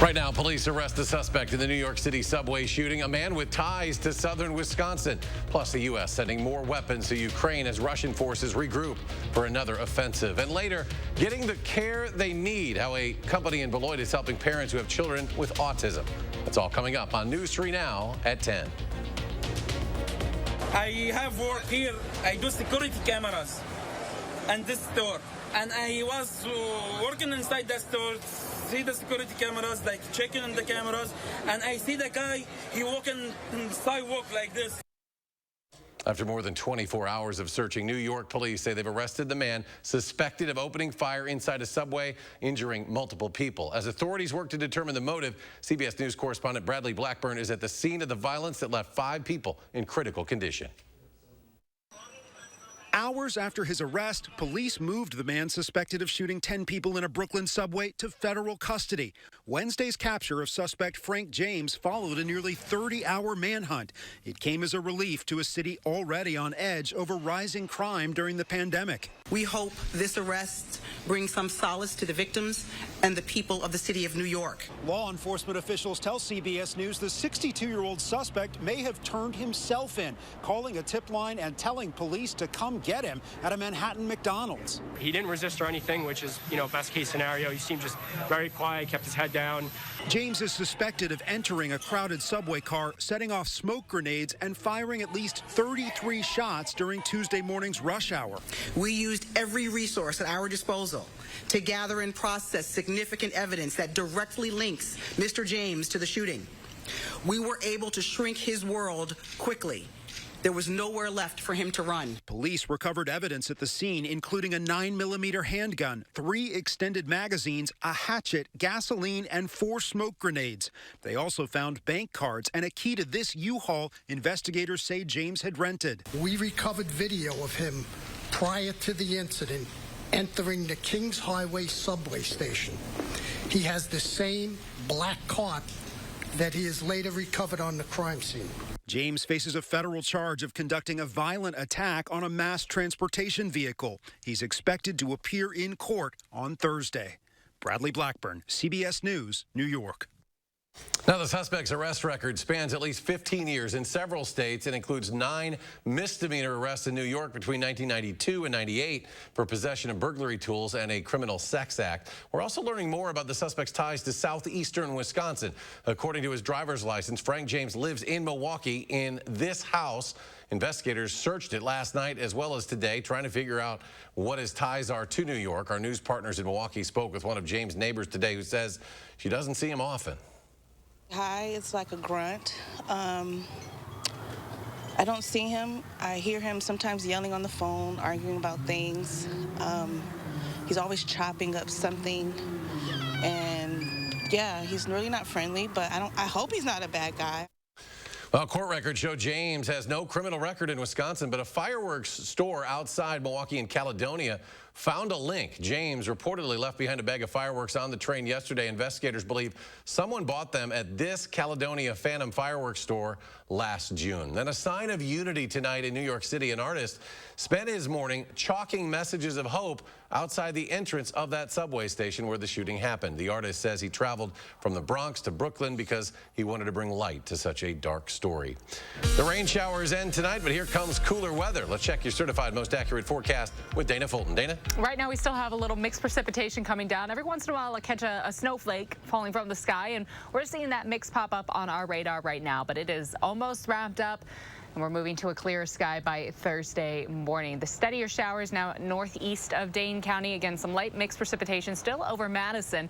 Right now, police arrest the suspect in the New York City subway shooting, a man with ties to southern Wisconsin. Plus, the U.S. sending more weapons to Ukraine as Russian forces regroup for another offensive. And later, getting the care they need, how a company in Beloit is helping parents who have children with autism. That's all coming up on News 3 Now at 10. I have work here. I do security cameras and this store. And I was working inside the store, see the security cameras, like checking in the cameras, and I see the guy, he walking on the sidewalk like this. After more than 24 hours of searching, New York police say they've arrested the man suspected of opening fire inside a subway, injuring multiple people. As authorities work to determine the motive, CBS News correspondent Bradley Blackburn is at the scene of the violence that left 5 people in critical condition. Hours after his arrest, police moved the man suspected of shooting 10 people in a Brooklyn subway to federal custody. Wednesday's capture of suspect Frank James followed a nearly 30-hour manhunt. It came as a relief to a city already on edge over rising crime during the pandemic. We hope this arrest brings some solace to the victims and the people of the city of New York. Law enforcement officials tell CBS News the 62-year-old suspect may have turned himself in, calling a tip line and telling police to come get him at a Manhattan McDonald's. He didn't resist or anything, which is, best case scenario. He seemed just very quiet, kept his head down. James is suspected of entering a crowded subway car, setting off smoke grenades and firing at least 33 shots during Tuesday morning's rush hour. We used every resource at our disposal to gather and process significant evidence that directly links Mr. James to the shooting. We were able to shrink his world quickly. There was nowhere left for him to run. Police recovered evidence at the scene, including a 9mm handgun, 3 extended magazines, a hatchet, gasoline, and 4 smoke grenades. They also found bank cards and a key to this U-Haul investigators say James had rented. We recovered video of him prior to the incident entering the Kings Highway subway station. He has the same black cart that he is later recovered on the crime scene. James faces a federal charge of conducting a violent attack on a mass transportation vehicle. He's expected to appear in court on Thursday. Bradley Blackburn, CBS News, New York. Now, the suspect's arrest record spans at least 15 years in several states and includes 9 misdemeanor arrests in New York between 1992 and 98 for possession of burglary tools and a criminal sex act. We're also learning more about the suspect's ties to southeastern Wisconsin. According to his driver's license, Frank James lives in Milwaukee in this house. Investigators searched it last night as well as today, trying to figure out what his ties are to New York. Our news partners in Milwaukee spoke with one of James' neighbors today who says she doesn't see him often. Hi, it's like a grunt. I don't see him. I hear him sometimes yelling on the phone, arguing about things. He's always chopping up something. And yeah, he's really not friendly, but I hope he's not a bad guy. Well, court records show James has no criminal record in Wisconsin, but a fireworks store outside Milwaukee and Caledonia found a link. James reportedly left behind a bag of fireworks on the train yesterday. Investigators believe someone bought them at this Caledonia Phantom fireworks store last June. Then a sign of unity tonight in New York City. An artist spent his morning chalking messages of hope outside the entrance of that subway station where the shooting happened. The artist says he traveled from the Bronx to Brooklyn because he wanted to bring light to such a dark story. The rain showers end tonight, but here comes cooler weather. Let's check your certified most accurate forecast with Dana Fulton. Dana? Right now we still have a little mixed precipitation coming down. Every once in a while I'll catch a snowflake falling from the sky, and we're seeing that mix pop up on our radar right now, but it is almost wrapped up. And we're moving to a clearer sky by Thursday morning. The steadier showers now northeast of Dane County. Again, some light mixed precipitation still over Madison.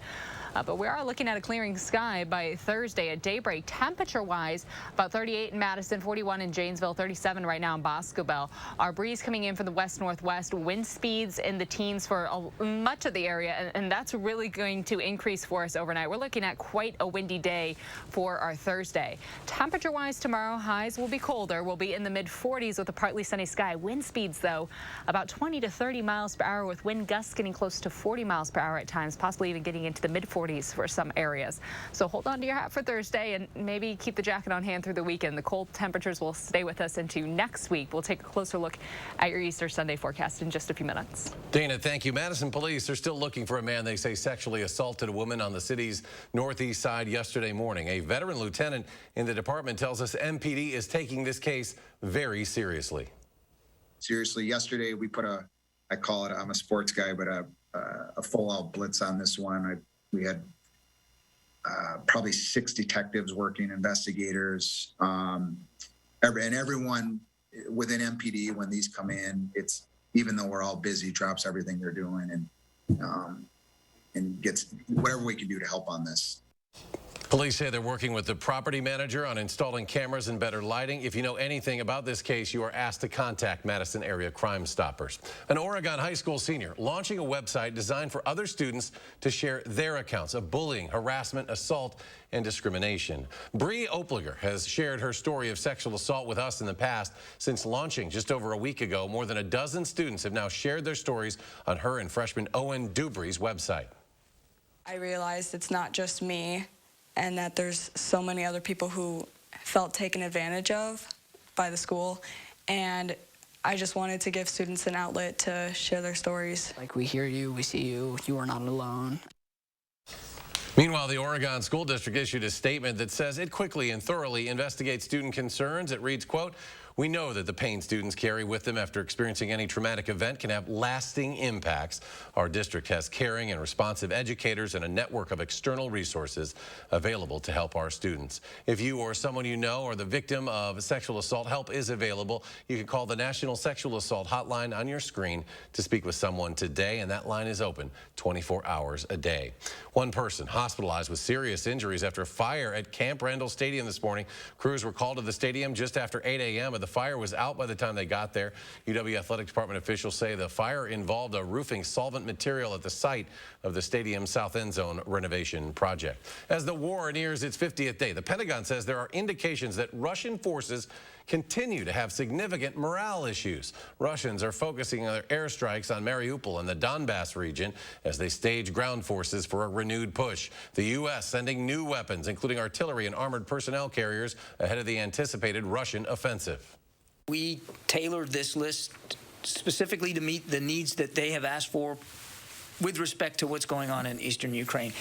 But we are looking at a clearing sky by Thursday at daybreak. Temperature-wise, about 38 in Madison, 41 in Janesville, 37 right now in Boscobel. Our breeze coming in from the west-northwest. Wind speeds in the teens for much of the area, and that's really going to increase for us overnight. We're looking at quite a windy day for our Thursday. Temperature-wise tomorrow, highs will be colder. We'll will be in the mid-40s with a partly sunny sky. Wind speeds, though, about 20 to 30 miles per hour, with wind gusts getting close to 40 miles per hour at times, possibly even getting into the mid-40s for some areas. So hold on to your hat for Thursday and maybe keep the jacket on hand through the weekend. The cold temperatures will stay with us into next week. We'll take a closer look at your Easter Sunday forecast in just a few minutes. Dana, thank you. Madison police are still looking for a man they say sexually assaulted a woman on the city's northeast side yesterday morning. A veteran lieutenant in the department tells us MPD is taking this case very seriously. Seriously, yesterday we put I call it, I'm a sports guy, but a full-out blitz on this one. We had probably 6 detectives working, investigators, and everyone within MPD, when these come in, it's, even though we're all busy, drops everything they're doing and gets whatever we can do to help on this. Police say they're working with the property manager on installing cameras and better lighting. If you know anything about this case, you are asked to contact Madison area Crime Stoppers. An Oregon high school senior launching a website designed for other students to share their accounts of bullying, harassment, assault, and discrimination. Bree Opliger has shared her story of sexual assault with us in the past. Since launching just over a week ago, more than a dozen students have now shared their stories on her and freshman Owen Dubry's website. I realized it's not just me, and that there's so many other people who felt taken advantage of by the school, and I just wanted to give students an outlet to share their stories. Like, we hear you, we see you, you are not alone. Meanwhile, the Oregon School District issued a statement that says it quickly and thoroughly investigates student concerns. It reads, quote, "We know that the pain students carry with them after experiencing any traumatic event can have lasting impacts. Our district has caring and responsive educators and a network of external resources available to help our students. If you or someone you know are the victim of sexual assault, help is available. You can call the National Sexual Assault Hotline on your screen to speak with someone today, and that line is open 24 hours a day." One person hospitalized with serious injuries after a fire at Camp Randall Stadium this morning. Crews were called to the stadium just after 8 a.m., but the fire was out by the time they got there. UW Athletic Department officials say the fire involved a roofing solvent material at the site of the stadium's south end zone renovation project. As the war nears its 50th day, the Pentagon says there are indications that Russian forces continue to have significant morale issues. Russians are focusing on their airstrikes on Mariupol and the Donbass region as they stage ground forces for a renewed push. The U.S. sending new weapons, including artillery and armored personnel carriers, ahead of the anticipated Russian offensive. We tailored this list specifically to meet the needs that they have asked for with respect to what's going on in eastern Ukraine.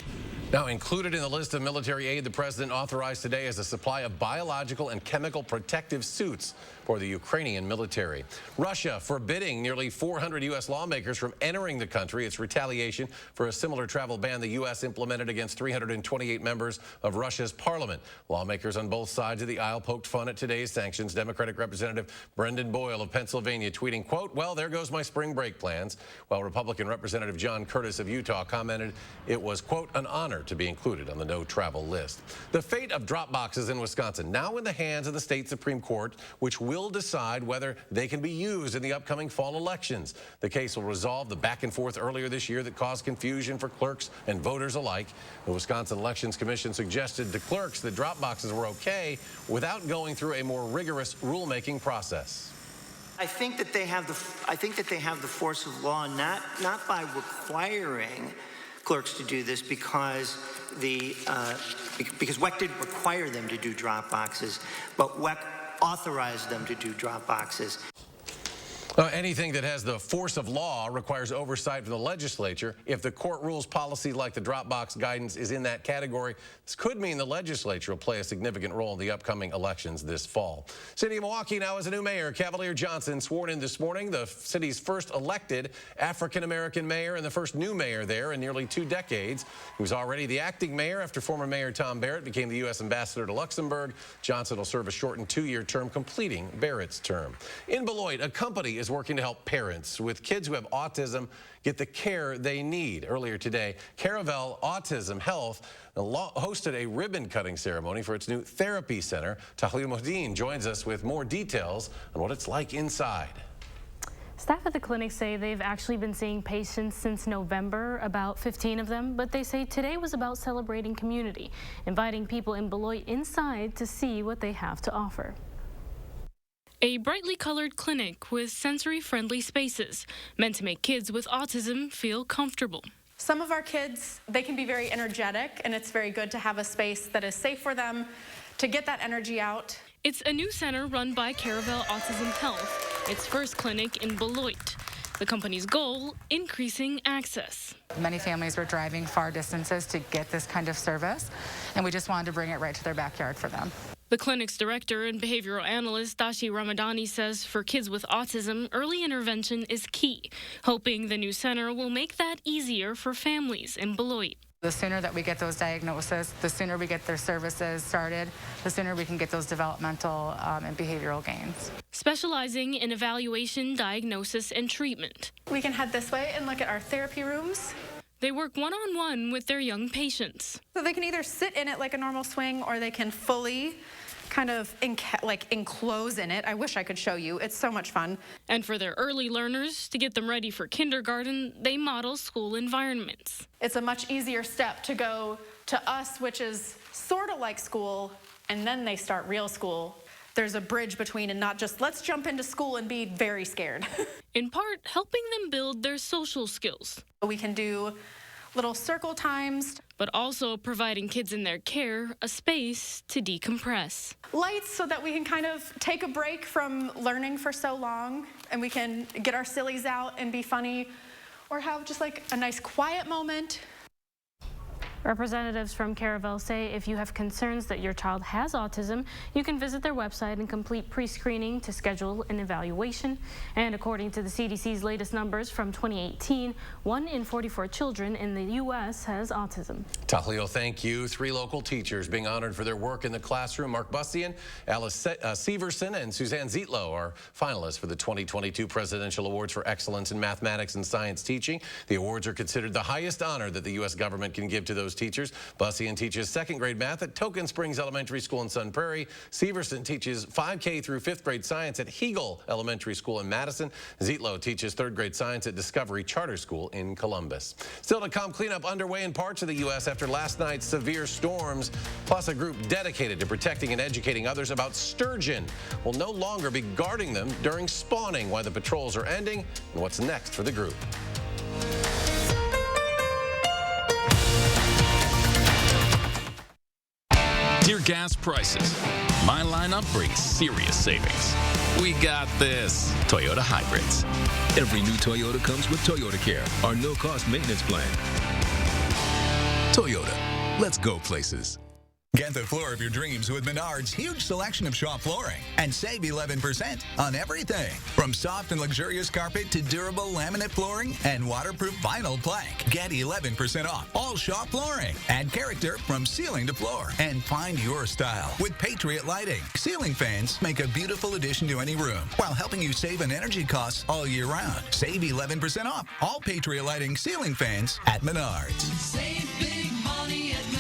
Now, included in the list of military aid the president authorized today is a supply of biological and chemical protective suits for the Ukrainian military. Russia forbidding nearly 400 U.S. lawmakers from entering the country. It's retaliation for a similar travel ban the U.S. implemented against 328 members of Russia's parliament. Lawmakers on both sides of the aisle poked fun at today's sanctions. Democratic Representative Brendan Boyle of Pennsylvania tweeting, quote, "Well, there goes my spring break plans," while Republican Representative John Curtis of Utah commented it was, quote, "an honor to be included on the no travel list." The fate of drop boxes in Wisconsin now in the hands of the state Supreme Court, which will decide whether they can be used in the upcoming fall elections. The case will resolve the back and forth earlier this year that caused confusion for clerks and voters alike. The Wisconsin Elections Commission suggested to clerks that drop boxes were okay without going through a more rigorous rulemaking process. I think that they have the force of law not by requiring clerks to do this because WEC didn't require them to do drop boxes, but WEC authorized them to do drop boxes. Anything that has the force of law requires oversight from the legislature. If the court rules policy like the drop box guidance is in that category, this could mean the legislature will play a significant role in the upcoming elections this fall. City of Milwaukee now has a new mayor. Cavalier Johnson sworn in this morning, the city's first elected African-American mayor and the first new mayor there in nearly 2 decades. He was already the acting mayor after former Mayor Tom Barrett became the U.S. ambassador to Luxembourg. Johnson will serve a shortened 2-year term, completing Barrett's term. In Beloit, a company is working to help parents with kids who have autism get the care they need. Earlier today, Caravel Autism Health hosted a ribbon-cutting ceremony for its new therapy center. Tahlil Mohdeen joins us with more details on what it's like inside. Staff at the clinic say they've actually been seeing patients since November, about 15 of them, but they say today was about celebrating community, inviting people in Beloit inside to see what they have to offer. a brightly colored clinic with sensory-friendly spaces meant to make kids with autism feel comfortable. Some of our kids, they can be very energetic, and it's very good to have a space that is safe for them to get that energy out. It's a new center run by Caravel Autism Health, its first clinic in Beloit. The company's goal, increasing access. Many families were driving far distances to get this kind of service, and we just wanted to bring it right to their backyard for them. The clinic's director and behavioral analyst, Dashi Ramadani, says for kids with autism, early intervention is key, hoping the new center will make that easier for families in Beloit. The sooner that we get those diagnoses, the sooner we get their services started, the sooner we can get those developmental and behavioral gains. Specializing in evaluation, diagnosis, and treatment. We can head this way and look at our therapy rooms. They work one-on-one with their young patients. So they can either sit in it like a normal swing, or they can fully kind of enclose in it. I wish I could show you. It's so much fun. And for their early learners, to get them ready for kindergarten, they model school environments. It's a much easier step to go to us, which is sort of like school, and then they start real school. There's a bridge between, and not just let's jump into school and be very scared. In part, helping them build their social skills. We can do little circle times, but also providing kids in their care a space to decompress. Lights so that we can kind of take a break from learning for so long, and we can get our sillies out and be funny, or have just like a nice quiet moment. Representatives from Caravel say if you have concerns that your child has autism, you can visit their website and complete pre-screening to schedule an evaluation. And according to the CDC's latest numbers from 2018, 1 in 44 children in the U.S. has autism. Tahlil, thank you. 3 local teachers being honored for their work in the classroom. Mark Bustian, Alice Severson, and Suzanne Zietlow are finalists for the 2022 Presidential Awards for Excellence in Mathematics and Science Teaching. The awards are considered the highest honor that the U.S. government can give to those teachers. Bustian teaches 2nd grade math at Token Springs Elementary School in Sun Prairie. Severson teaches 5K through 5th grade science at Hegel Elementary School in Madison. Zietlow teaches 3rd grade science at Discovery Charter School in Columbus. Still to come, cleanup underway in parts of the U.S. after last night's severe storms, plus a group dedicated to protecting and educating others about sturgeon will no longer be guarding them during spawning. Why the patrols are ending and what's next for the group. Dear gas prices, my lineup brings serious savings. We got this. Toyota Hybrids. Every new Toyota comes with Toyota Care, our no-cost maintenance plan. Toyota, let's go places. Get the floor of your dreams with Menards' huge selection of shop flooring and save 11% on everything. From soft and luxurious carpet to durable laminate flooring and waterproof vinyl plank. Get 11% off all shop flooring. Add character from ceiling to floor and find your style with Patriot Lighting. Ceiling fans make a beautiful addition to any room while helping you save on energy costs all year round. Save 11% off all Patriot Lighting ceiling fans at Menards. Save big money at Menards.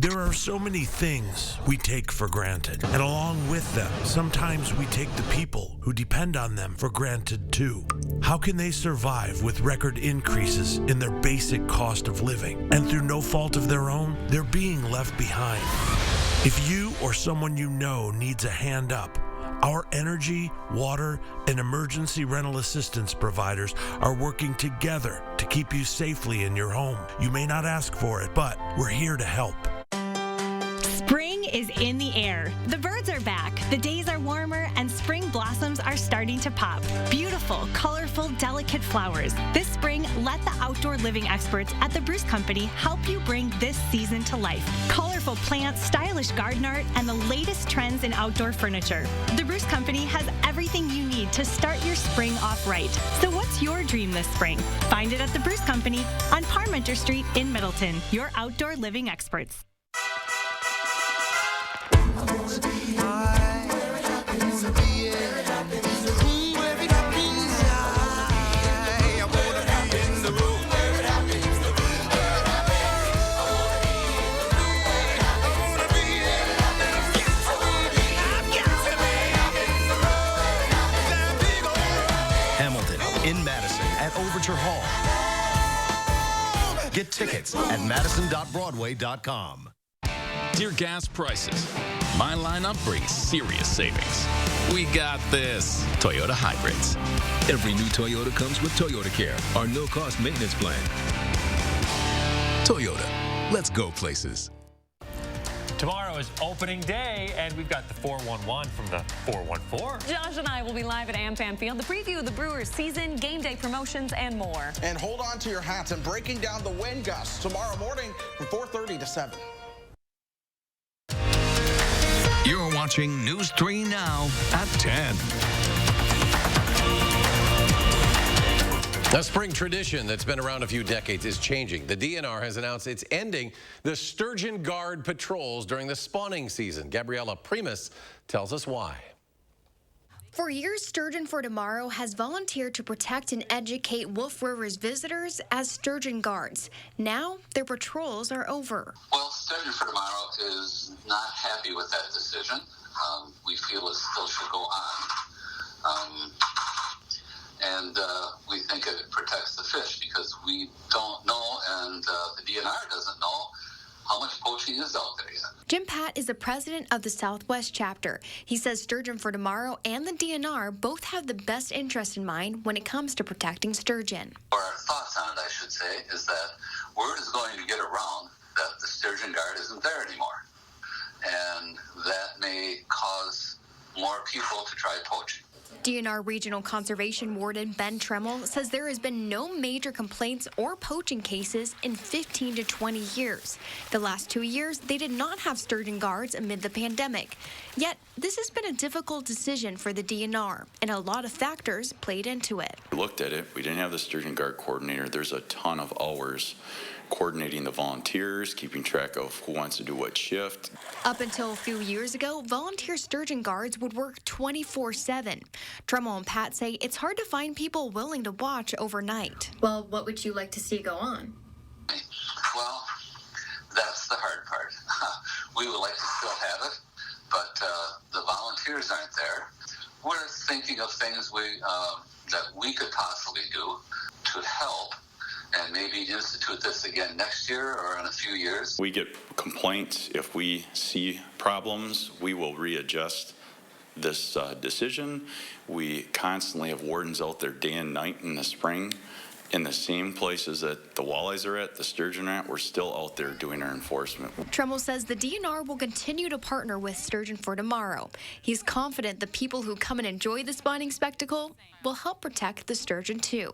There are so many things we take for granted, and along with them, sometimes we take the people who depend on them for granted too. How can they survive with record increases in their basic cost of living? And through no fault of their own, they're being left behind. If you or someone you know needs a hand up, our energy, water, and emergency rental assistance providers are working together to keep you safely in your home. You may not ask for it, but we're here to help. Spring is in the air. The birds are back, the days are warmer, and spring blossoms are starting to pop. Beautiful, colorful, delicate flowers. This spring, let the outdoor living experts at the Bruce Company help you bring this season to life. Colorful plants, stylish garden art, and the latest trends in outdoor furniture. The Bruce Company has everything you need to start your spring off right. So what's your dream this spring? Find it at the Bruce Company on Parmenter Street in Middleton. Your outdoor living experts. Hamilton in Madison at Overture Hall. Get tickets at madison.broadway.com. Dear gas prices, my lineup brings serious savings. We got this. Toyota hybrids. Every new Toyota comes with Toyota Care, our no-cost maintenance plan. Toyota, let's go places. Tomorrow is opening day, and we've got the 411 from the 414. Josh and I will be live at AmFam Field, the preview of the Brewers season, game day promotions, and more. And hold on to your hats and breaking down the wind gusts tomorrow morning from 4:30 to 7. You're watching News 3 Now at 10. A spring tradition that's been around a few decades is changing. The DNR has announced it's ending the Sturgeon Guard patrols during the spawning season. Gabriella Primus tells us why. For years, Sturgeon for Tomorrow has volunteered to protect and educate Wolf River's visitors as sturgeon guards. Now, their patrols are over. Well, Sturgeon for Tomorrow is not happy with that decision. We feel it still should go on. And we think it protects the fish because we don't know, and the DNR doesn't know how much poaching is out there yet. Jim Pat is the president of the Southwest chapter. He says Sturgeon for Tomorrow and the DNR both have the best interest in mind when it comes to protecting sturgeon. Our thoughts on it, I should say, is that word is going to get around that the Sturgeon Guard isn't there anymore. And that may cause more people to try poaching. DNR Regional Conservation Warden Ben Tremmel says there has been no major complaints or poaching cases in 15 to 20 years. The last 2 years, they did not have sturgeon guards amid the pandemic. Yet, this has been a difficult decision for the DNR, and a lot of factors played into it. We looked at it. We didn't have the Sturgeon Guard coordinator. There's a ton of hours coordinating the volunteers, keeping track of who wants to do what shift. Up until a few years ago, volunteer sturgeon guards would work 24/7. Tremmel and Pat say it's hard to find people willing to watch overnight. Well, what would you like to see go on? Well, that's the hard part. We would like to still have it, but the volunteers aren't there. We're thinking of things that we could possibly do to help and maybe institute this again next year or in a few years. We get complaints. If we see problems, we will readjust this decision. We constantly have wardens out there day and night in the spring in the same places that the walleyes are at, the sturgeon are at. We're still out there doing our enforcement. Tremmel says the DNR will continue to partner with Sturgeon for Tomorrow. He's confident the people who come and enjoy the spawning spectacle will help protect the sturgeon too.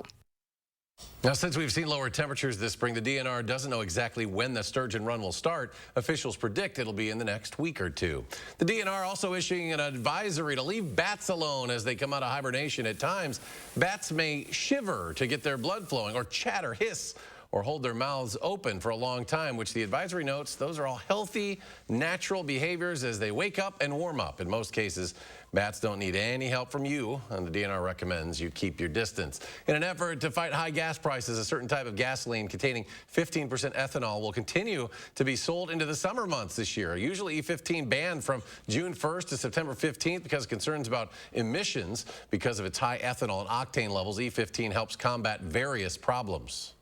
Now, since we've seen lower temperatures this spring, the DNR doesn't know exactly when the sturgeon run will start. Officials predict it'll be in the next week or two. The DNR also issuing an advisory to leave bats alone as they come out of hibernation. At times, bats may shiver to get their blood flowing, or chatter, hiss, or hold their mouths open for a long time, which the advisory notes those are all healthy, natural behaviors as they wake up and warm up. In most cases, bats don't need any help from you, and the DNR recommends you keep your distance. In an effort to fight high gas prices, a certain type of gasoline containing 15% ethanol will continue to be sold into the summer months this year. Usually E15 banned from June 1st to September 15th because of concerns about emissions. Because of its high ethanol and octane levels, E15 helps combat various problems.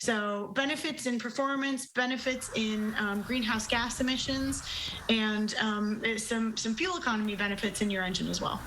So benefits in performance, benefits in greenhouse gas emissions, and some fuel economy benefits in your engine as well.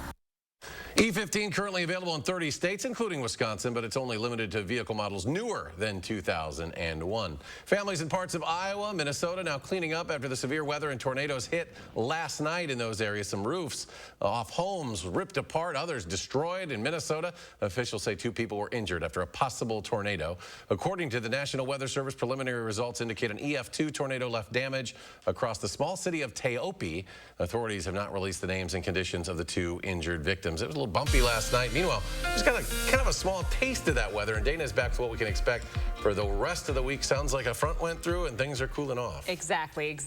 E15 currently available in 30 states, including Wisconsin, but it's only limited to vehicle models newer than 2001. Families in parts of Iowa, Minnesota now cleaning up after the severe weather and tornadoes hit last night in those areas. Some roofs off homes ripped apart, others destroyed. In Minnesota, officials say 2 people were injured after a possible tornado. According to the National Weather Service, preliminary results indicate an EF2 tornado left damage across the small city of Teope. Authorities have not released the names and conditions of the 2 injured victims. It was a little bumpy last night. Meanwhile, just got kind of a small taste of that weather, and Dana's back to what we can expect for the rest of the week. Sounds like a front went through and things are cooling off. Exactly.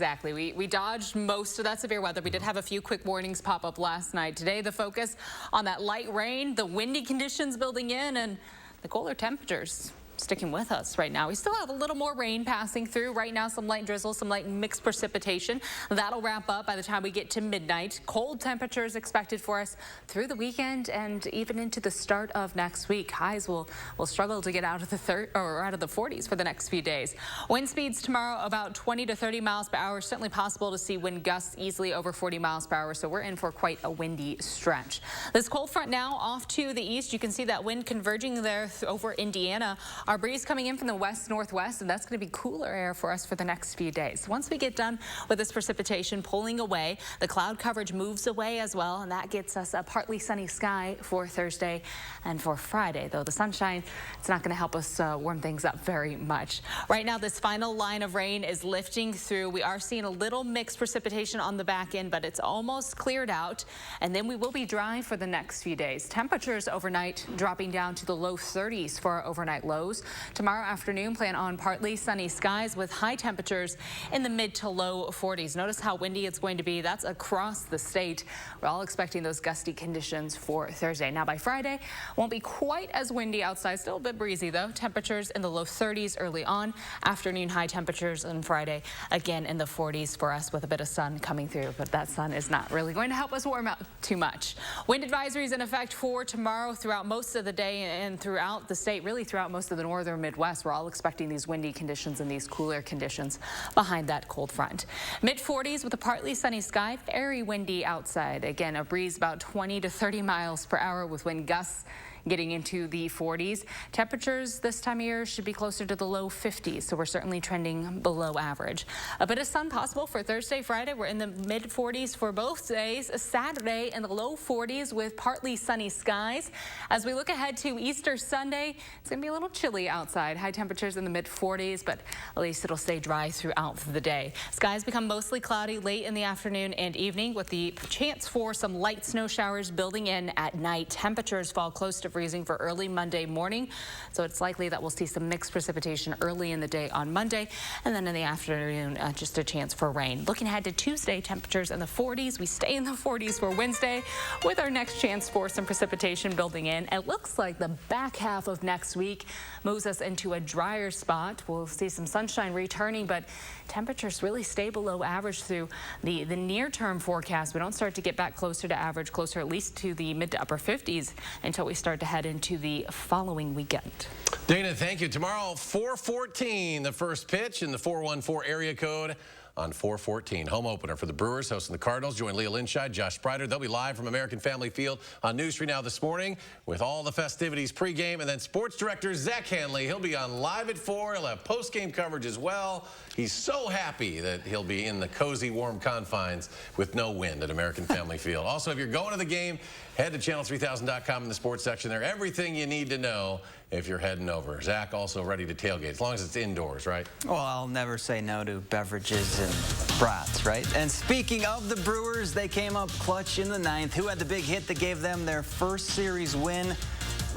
We dodged most of that severe weather. We did have a few quick warnings pop up last night. Today, the focus on that light rain, the windy conditions building in, and the cooler temperatures. sticking with us right now. We still have a little more rain passing through right now, some light drizzle, some light mixed precipitation. That'll wrap up by the time we get to midnight. Cold temperatures expected for us through the weekend and even into the start of next week. Highs will struggle to get out of the 40s for the next few days. Wind speeds tomorrow about 20 to 30 miles per hour. Certainly possible to see wind gusts easily over 40 miles per hour. So we're in for quite a windy stretch. This cold front now off to the east. You can see that wind converging there over Indiana. Our breeze coming in from the west-northwest, and that's going to be cooler air for us for the next few days. Once we get done with this precipitation pulling away, the cloud coverage moves away as well, and that gets us a partly sunny sky for Thursday and for Friday. Though the sunshine, it's not going to help us warm things up very much. Right now, this final line of rain is lifting through. We are seeing a little mixed precipitation on the back end, but it's almost cleared out, and then we will be dry for the next few days. Temperatures overnight dropping down to the low 30s for our overnight lows. Tomorrow afternoon, plan on partly sunny skies with high temperatures in the mid to low 40s. Notice how windy it's going to be. That's across the state. We're all expecting those gusty conditions for Thursday. Now by Friday, won't be quite as windy outside. Still a bit breezy though. Temperatures in the low 30s early on. Afternoon high temperatures on Friday again in the 40s for us with a bit of sun coming through. But that sun is not really going to help us warm up too much. Wind advisories in effect for tomorrow throughout most of the day and throughout the state, really throughout most of the northern Midwest. We're all expecting these windy conditions and these cooler conditions behind that cold front. Mid 40s with a partly sunny sky, very windy outside. Again, a breeze about 20 to 30 miles per hour with wind gusts getting into the 40s. Temperatures this time of year should be closer to the low 50s, so we're certainly trending below average. A bit of sun possible for Thursday, Friday. We're in the mid 40s for both days. Saturday in the low 40s with partly sunny skies. As we look ahead to Easter Sunday, it's going to be a little chilly outside. High temperatures in the mid 40s, but at least it'll stay dry throughout the day. Skies become mostly cloudy late in the afternoon and evening with the chance for some light snow showers building in at night. Temperatures fall close to freezing for early Monday morning, so it's likely that we'll see some mixed precipitation early in the day on Monday, and then in the afternoon, just a chance for rain. Looking ahead to Tuesday, temperatures in the 40s. We stay in the 40s for Wednesday with our next chance for some precipitation building in. It looks like the back half of next week moves us into a drier spot. We'll see some sunshine returning, but temperatures really stay below average through the near-term forecast. We don't start to get back closer to average, closer at least to the mid to upper 50s until we start to head into the following weekend. Dana, thank you. Tomorrow, 4:14, the first pitch in the 414 area code on 4:14. Home opener for the Brewers hosting the Cardinals. Join Leah Linscheid, Josh Sprider. They'll be live from American Family Field on News 3 Now this morning with all the festivities pregame. And then sports director Zach Hanley, he'll be on live at 4. He'll have postgame coverage as well. He's so happy that he'll be in the cozy, warm confines with no wind at American Family Field. Also, if you're going to the game, head to channel3000.com in the sports section there. Everything you need to know if you're heading over. Zach also ready to tailgate, as long as it's indoors, right? Well, I'll never say no to beverages and brats, right? And speaking of the Brewers, they came up clutch in the 9th. Who had the big hit that gave them their first series win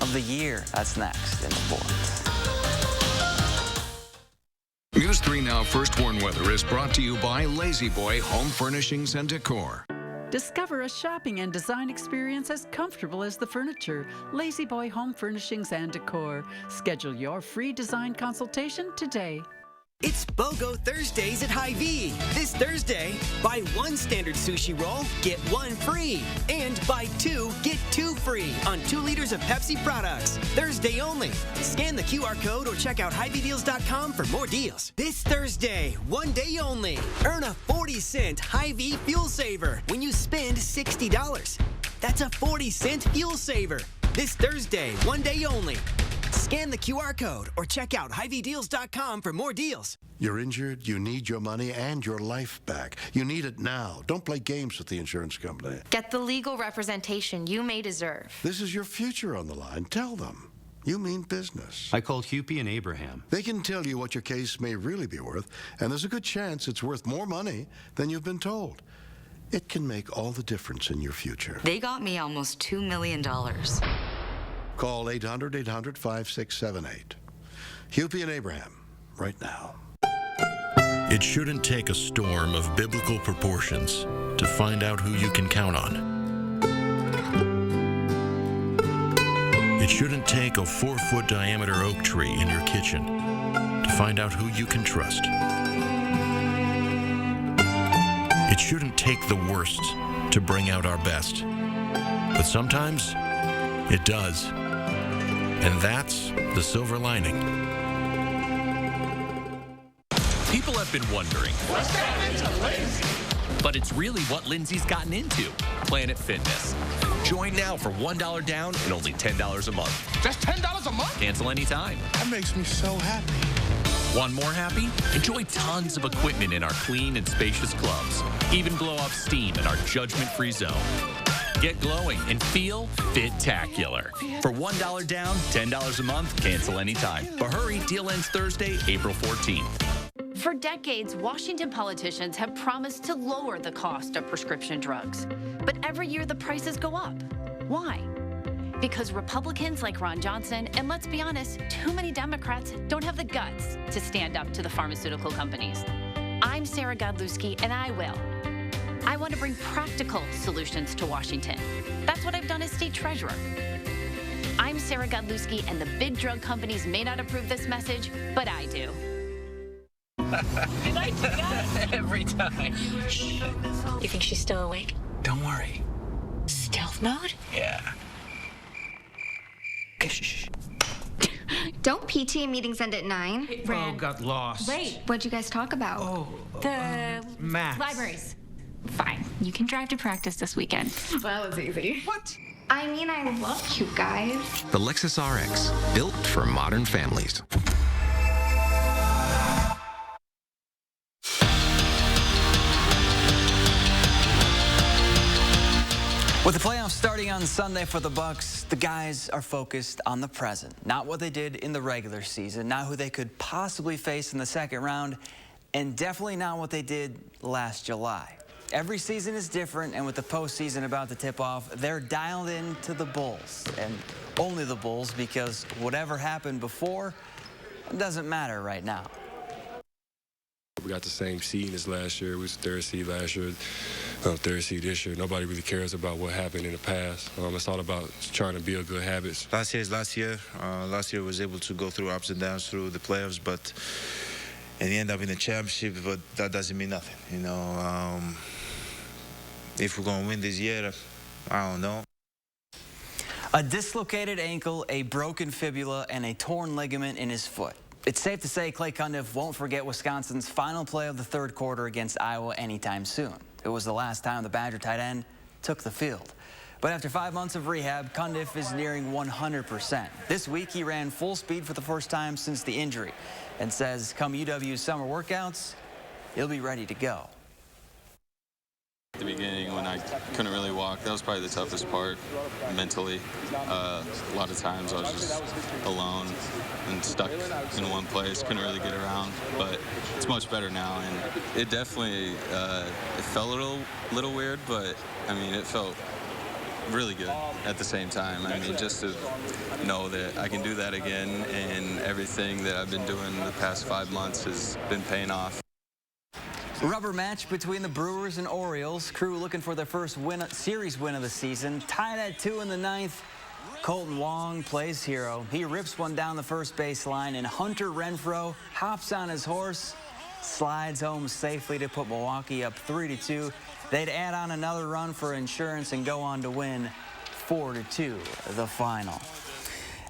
of the year? That's next in sports. News 3 Now First Warn Weather is brought to you by Lazy Boy Home Furnishings and Decor. Discover a shopping and design experience as comfortable as the furniture. Lazy Boy Home Furnishings and Decor. Schedule your free design consultation today. It's BOGO Thursdays at Hy-Vee. This Thursday, buy 1 standard sushi roll, get 1 free. And buy 2, get 2 free on 2 liters of Pepsi products. Thursday only. Scan the QR code or check out HyVeeDeals.com for more deals. This Thursday, 1 day only. Earn a 40-cent Hy-Vee fuel saver when you spend $60. That's a 40-cent fuel saver. This Thursday, 1 day only. Scan the QR code or check out HyVeeDeals.com for more deals. You're injured, you need your money and your life back. You need it now. Don't play games with the insurance company. Get the legal representation you may deserve. This is your future on the line. Tell them. You mean business. I called Hupy and Abraham. They can tell you what your case may really be worth, and there's a good chance it's worth more money than you've been told. It can make all the difference in your future. They got me almost $2 million. Call 800-800-5678. Hupy and Abraham, right now. It shouldn't take a storm of biblical proportions to find out who you can count on. It It shouldn't take a 4-foot diameter oak tree in your kitchen to find out who you can trust. It shouldn't take the worst to bring out our best. But sometimes it does. And that's the silver lining. People have been wondering, what's happening to Lindsay? But it's really what Lindsay's gotten into, Planet Fitness. Join now for $1 down and only $10 a month. Just $10 a month? Cancel anytime. That makes me so happy. Want more happy? Enjoy tons of equipment in our clean and spacious clubs. Even blow off steam in our judgment-free zone. Get glowing and feel fit-tacular. For $1 down, $10 a month, cancel anytime. But hurry, deal ends Thursday, April 14th. For decades, Washington politicians have promised to lower the cost of prescription drugs. But every year the prices go up. Why? Because Republicans like Ron Johnson, and let's be honest, too many Democrats don't have the guts to stand up to the pharmaceutical companies. I'm Sarah Godlewski, and I will. I want to bring practical solutions to Washington. That's what I've done as state treasurer. I'm Sarah Godlewski, and the big drug companies may not approve this message, but I do. Did I do that? Every time. Shh. You think she's still awake? Don't worry. Stealth mode? Yeah. Don't PTA meetings end at 9? Oh, got lost. Wait. What'd you guys talk about? Oh, The math. libraries. Fine. You can drive to practice this weekend. That was easy. What? I mean, I love you guys. The Lexus RX, built for modern families. With the playoffs starting on Sunday for the Bucks, the guys are focused on the present. Not what they did in the regular season, not who they could possibly face in the second round, and definitely not what they did last July. Every season is different, and with the postseason about to tip off, they're dialed into the Bulls, and only the Bulls, because whatever happened before doesn't matter right now. We got the same seed as last year. We was third seed last year, third seed this year. Nobody really cares about what happened in the past. It's all about trying to build good habits. Last year is last year. Last year was able to go through ups and downs through the playoffs, but and end up in the championship. But that doesn't mean nothing, you know. If we're gonna win this year, I don't know. A dislocated ankle, a broken fibula, and a torn ligament in his foot. It's safe to say Clay Cundiff won't forget Wisconsin's final play of the third quarter against Iowa anytime soon. It was the last time the Badger tight end took the field. But after 5 months of rehab, Cundiff is nearing 100%. This week, he ran full speed for the first time since the injury and says come UW's summer workouts, he'll be ready to go. At the beginning, when I couldn't really walk, that was probably the toughest part mentally. A lot of times I was just alone and stuck in one place, couldn't really get around, but it's much better now, and it definitely it felt a little weird, but I mean it felt really good at the same time. I mean, just to know that I can do that again, and everything that I've been doing the past 5 months has been paying off. Rubber match between the Brewers and Orioles. Crew looking for their first series win of the season. Tied at 2 in the ninth. Colton Wong plays hero. He rips one down the first base line, and Hunter Renfroe hops on his horse, slides home safely to put Milwaukee up 3-2. They'd add on another run for insurance and go on to win 4-2, the final.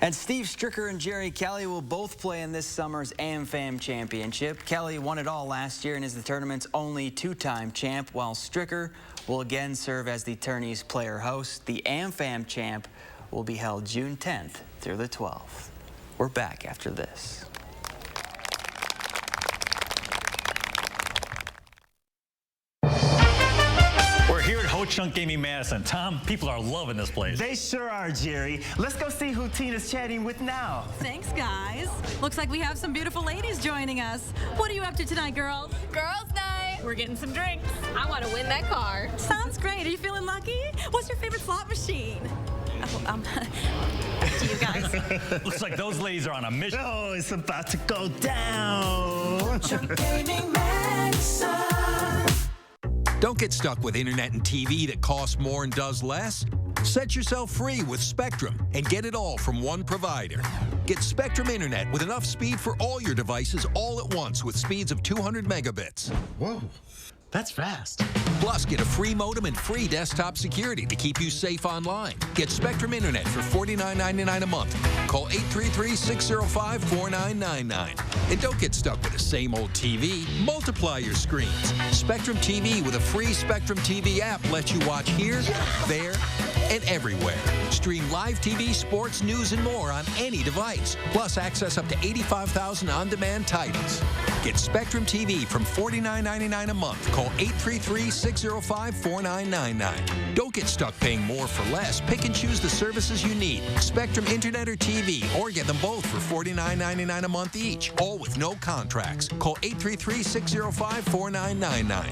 And Steve Stricker and Jerry Kelly will both play in this summer's AmFam Championship. Kelly won it all last year and is the tournament's only two-time champ, while Stricker will again serve as the tourney's player host. The AmFam Champ will be held June 10th through the 12th. We're back after this. Here at Ho Chunk Gaming Madison. Tom, people are loving this place. They sure are, Jerry. Let's go see who Tina's chatting with now. Thanks, guys. Looks like we have some beautiful ladies joining us. What are you up to tonight, girls? Girls' night. We're getting some drinks. I want to win that car. Sounds great. Are you feeling lucky? What's your favorite slot machine? To you guys. Looks like those ladies are on a mission. Oh, it's about to go down. Chunk Gaming Madison. Don't get stuck with internet and TV that costs more and does less. Set yourself free with Spectrum and get it all from one provider. Get Spectrum Internet with enough speed for all your devices all at once with speeds of 200 megabits. Whoa, that's fast. Plus, get a free modem and free desktop security to keep you safe online. Get Spectrum Internet for $49.99 a month. Call 833-605-4999. And don't get stuck with the same old TV. Multiply your screens. Spectrum TV with a free Spectrum TV app lets you watch here, there, and everywhere. Stream live TV, sports, news, and more on any device. Plus, access up to 85,000 on-demand titles. Get Spectrum TV from $49.99 a month. Call 833-605-4999. Don't get stuck paying more for less. Pick and choose the services you need. Spectrum Internet or TV, or get them both for $49.99 a month each. All with no contracts. Call 833-605-4999.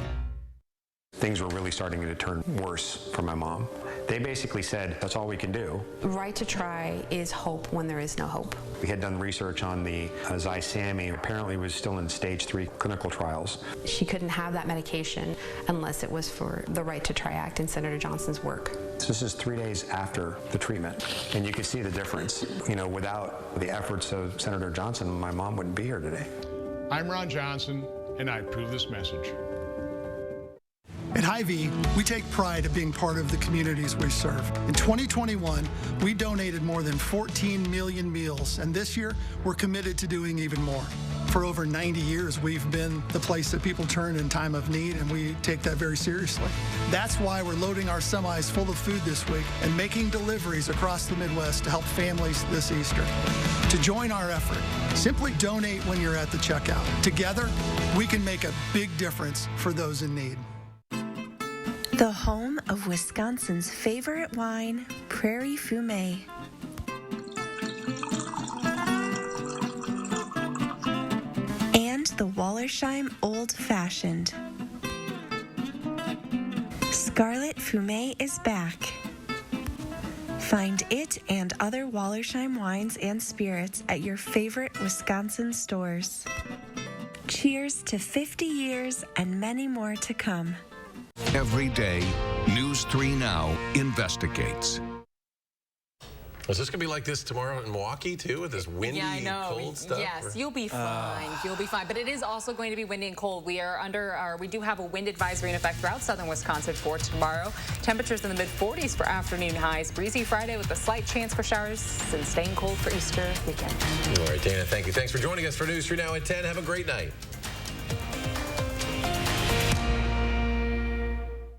Things were really starting to turn worse for my mom. They basically said, that's all we can do. Right to try is hope when there is no hope. We had done research on the Zysamy. Apparently it was still in stage 3 clinical trials. She couldn't have that medication unless it was for the Right to Try Act and Senator Johnson's work. This is 3 days after the treatment, and you can see the difference. You know, without the efforts of Senator Johnson, my mom wouldn't be here today. I'm Ron Johnson, and I approve this message. At Hy-Vee, we take pride in being part of the communities we serve. In 2021, we donated more than 14 million meals, and this year, we're committed to doing even more. For over 90 years, we've been the place that people turn in time of need, and we take that very seriously. That's why we're loading our semis full of food this week and making deliveries across the Midwest to help families this Easter. To join our effort, simply donate when you're at the checkout. Together, we can make a big difference for those in need. The home of Wisconsin's favorite wine, Prairie Fumé. And the Wallersheim Old Fashioned. Scarlet Fumé is back. Find it and other Wallersheim wines and spirits at your favorite Wisconsin stores. Cheers to 50 years and many more to come. Every day, News 3 Now investigates. Is this going to be like this tomorrow in Milwaukee, too, with this windy, cold stuff? Yes, you'll be fine. You'll be fine. But it is also going to be windy and cold. We do have a wind advisory in effect throughout southern Wisconsin for tomorrow. Temperatures in the mid-40s for afternoon highs. Breezy Friday with a slight chance for showers and staying cold for Easter weekend. All right, Dana, thank you. Thanks for joining us for News 3 Now at 10. Have a great night.